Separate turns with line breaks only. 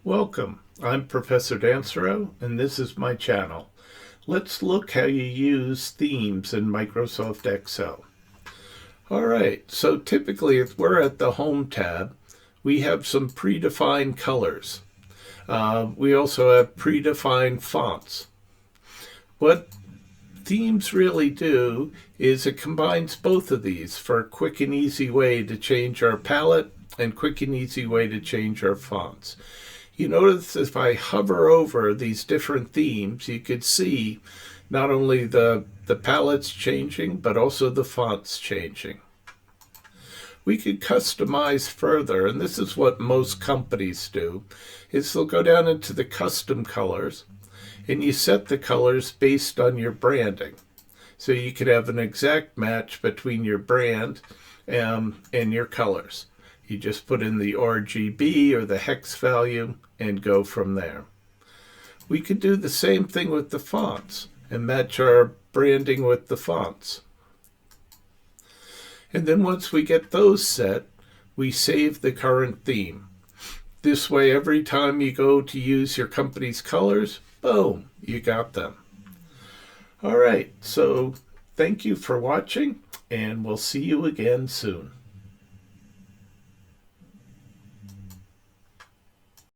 Welcome, I'm Professor Dansereau, and this is my channel. Let's look how you use themes in Microsoft Excel. Alright, so typically if we're at the Home tab, we have some predefined colors. We also have predefined fonts. What themes really do is it combines both of these for a quick and easy way to change our palette and quick and easy way to change our fonts. You notice if I hover over these different themes, you could see not only the palettes changing, but also the fonts changing. We could customize further, and this is what most companies do, is they'll go down into the custom colors, and you set the colors based on your branding. So you could have an exact match between your brand and your colors. You just put in the RGB or the hex value and go from there. We could do the same thing with the fonts and match our branding with the fonts. And then once we get those set, we save the current theme. This way, every time you go to use your company's colors, boom, you got them. All right, so thank you for watching, and we'll see you again soon.